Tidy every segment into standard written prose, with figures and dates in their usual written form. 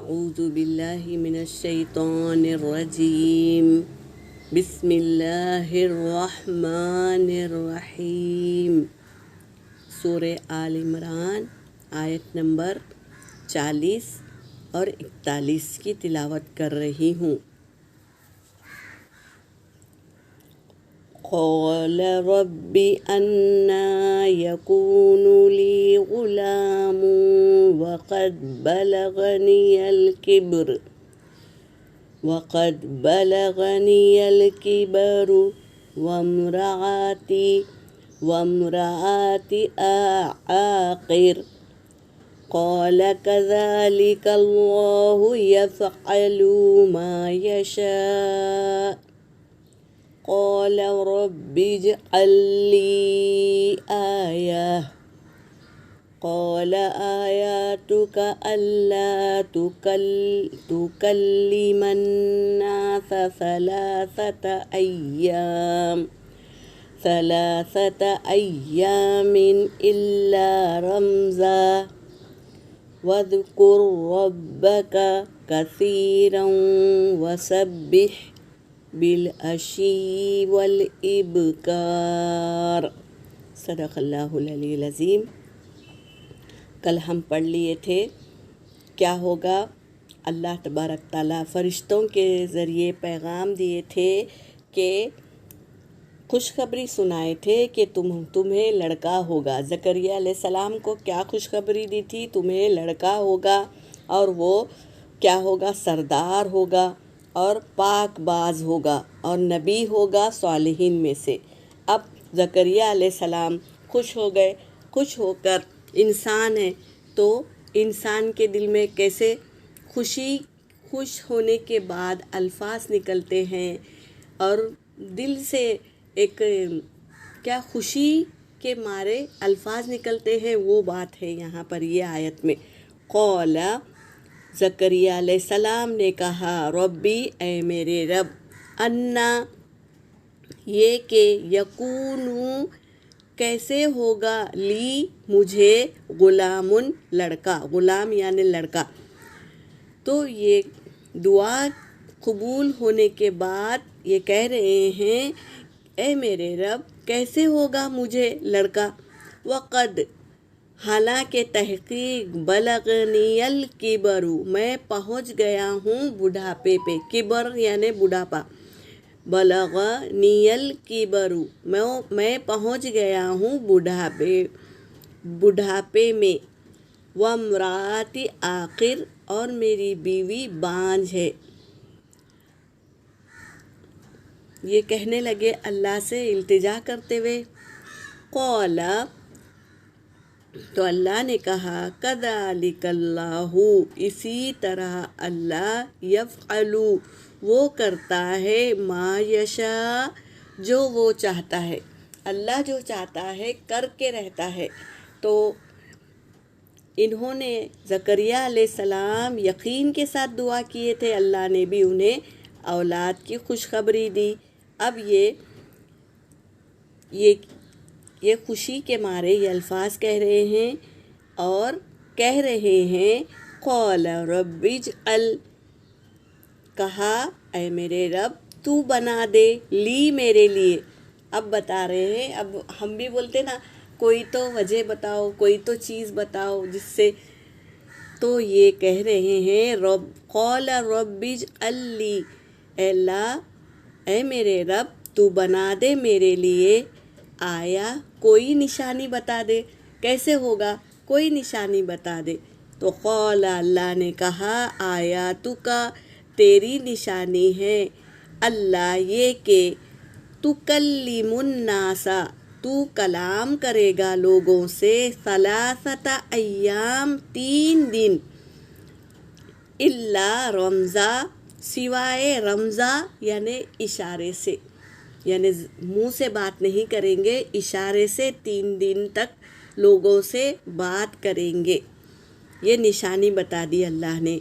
اعوذ باللہ من الشیطان الرجیم بسم اللہ الرحمن الرحیم۔ سورہ آل عمران آیت نمبر 40 اور 41 کی تلاوت کر رہی ہوں۔ قال رب أنى يكون لي غلام وقد بلغني الكبر وامرأتي عاقر قال كذلك الله يفعل ما يشاء قال رب اجعل لي آية قال آياتك ألا تكلم الناس ثلاثة أيام إلا رمزا واذكر ربك كثيرا وسبح بالعشی والابکار۔ صدق اللہ العلی العظیم۔ کل ہم پڑھ لیے تھے کیا ہوگا۔ اللہ تبارک تعالیٰ فرشتوں کے ذریعے پیغام دیے تھے کہ خوشخبری سنائے تھے کہ تمہیں لڑکا ہوگا۔ زکریا علیہ السلام کو کیا خوشخبری دی تھی؟ تمہیں لڑکا ہوگا اور وہ کیا ہوگا؟ سردار ہوگا اور پاک باز ہوگا اور نبی ہوگا صالحین میں سے۔ اب زکریا علیہ السلام خوش ہو گئے، خوش ہو کر انسان ہے تو انسان کے دل میں کیسے خوش ہونے کے بعد الفاظ نکلتے ہیں اور دل سے ایک کیا خوشی کے مارے الفاظ نکلتے ہیں، وہ بات ہے یہاں پر یہ آیت میں۔ قال زکریا علیہ السلام نے کہا ربی اے میرے رب، انا یہ کہ یکونو کیسے ہوگا لی مجھے غلام لڑکا، غلام یعنی لڑکا۔ تو یہ دعا قبول ہونے کے بعد یہ کہہ رہے ہیں اے میرے رب کیسے ہوگا مجھے لڑکا، وقد حالانکہ تحقیق بلغنی الکبر میں پہنچ گیا ہوں بڑھاپے پہ، کبر یعنی بڑھاپا، بلغنی الکبر میں پہنچ گیا ہوں بڑھاپے میں، وامرأتی عاقر اور میری بیوی بانجھ ہے۔ یہ کہنے لگے اللہ سے التجا کرتے ہوئے۔ قال تو اللہ نے کہا کذالک اللہ اسی طرح اللہ یفعل وہ کرتا ہے ما یشاء جو وہ چاہتا ہے۔ اللہ جو چاہتا ہے کر کے رہتا ہے۔ تو انہوں نے زکریا علیہ السلام یقین کے ساتھ دعا کیے تھے، اللہ نے بھی انہیں اولاد کی خوشخبری دی۔ اب یہ خوشی کے مارے یہ الفاظ کہہ رہے ہیں اور کہہ رہے ہیں قال رب اجعل کہا اے میرے رب تو بنا دے لی میرے لیے۔ اب بتا رہے ہیں، اب ہم بھی بولتے نا کوئی تو وجہ بتاؤ، کوئی تو چیز بتاؤ جس سے، تو یہ کہہ رہے ہیں قال رب اجعل لی اے اللہ اے میرے رب تو بنا دے میرے لیے آیا کوئی نشانی بتا دے، کیسے ہوگا کوئی نشانی بتا دے۔ تو قال اللہ نے کہا آیاتک تیری نشانی ہے اللہ یہ کہ تکلم الناس تو کلام کرے گا لوگوں سے ثلاثۃ ایام 3 دن الا رمزا سوائے رمزا یعنی اشارے سے، یعنی منہ سے بات نہیں کریں گے، اشارے سے 3 دن تک لوگوں سے بات کریں گے۔ یہ نشانی بتا دی اللہ نے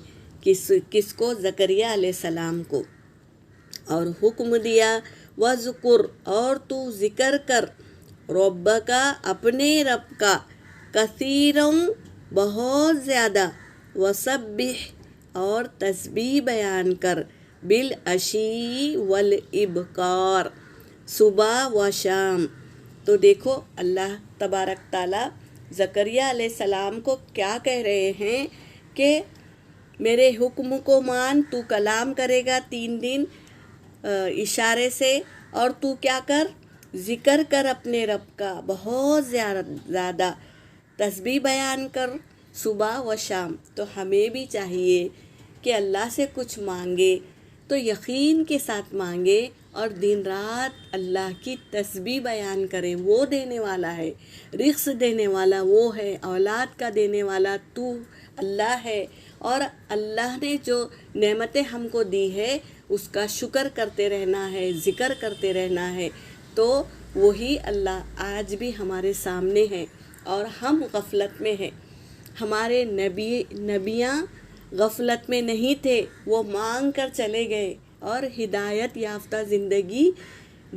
کس کو؟ زکریا علیہ السلام کو، اور حکم دیا وذکر اور تو ذکر کر رب کا اپنے رب کا کثیرا بہت زیادہ، وسبح اور تسبیح بیان کر، بالعشی والابکار، صبح و شام۔ تو دیکھو اللہ تبارک تعالیٰ زکریہ علیہ السلام کو کیا کہہ رہے ہیں کہ میرے حکم کو مان، تو کلام کرے گا 3 دن اشارے سے، اور تو کیا کر، ذکر کر اپنے رب کا بہت زیادہ، تسبیح بیان کر صبح و شام۔ تو ہمیں بھی چاہیے کہ اللہ سے کچھ مانگے تو یقین کے ساتھ مانگے، اور دن رات اللہ کی تسبیح بیان کرے۔ وہ دینے والا ہے، رزق دینے والا وہ ہے، اولاد کا دینے والا تو اللہ ہے، اور اللہ نے جو نعمتیں ہم کو دی ہے اس کا شکر کرتے رہنا ہے، ذکر کرتے رہنا ہے۔ تو وہی اللہ آج بھی ہمارے سامنے ہے اور ہم غفلت میں ہیں۔ ہمارے نبیاں غفلت میں نہیں تھے، وہ مانگ کر چلے گئے اور ہدایت یافتہ زندگی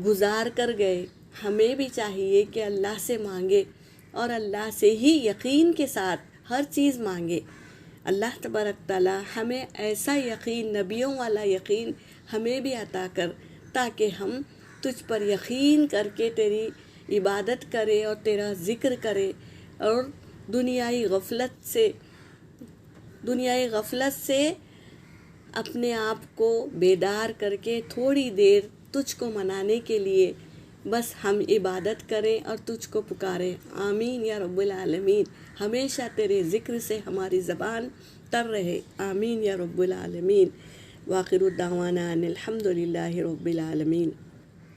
گزار کر گئے۔ ہمیں بھی چاہیے کہ اللہ سے مانگے اور اللہ سے ہی یقین کے ساتھ ہر چیز مانگے۔ اللہ تبارک تعالیٰ ہمیں ایسا یقین، نبیوں والا یقین ہمیں بھی عطا کر، تاکہ ہم تجھ پر یقین کر کے تیری عبادت کرے اور تیرا ذکر کرے، اور دنیائی غفلت سے اپنے آپ کو بیدار کر کے تھوڑی دیر تجھ کو منانے کے لیے بس ہم عبادت کریں اور تجھ کو پکاریں۔ آمین یا رب العالمین۔ ہمیشہ تیرے ذکر سے ہماری زبان تر رہے، آمین یا رب العالمین۔ وآخر دعوانا ان الحمد للہ رب العالمین۔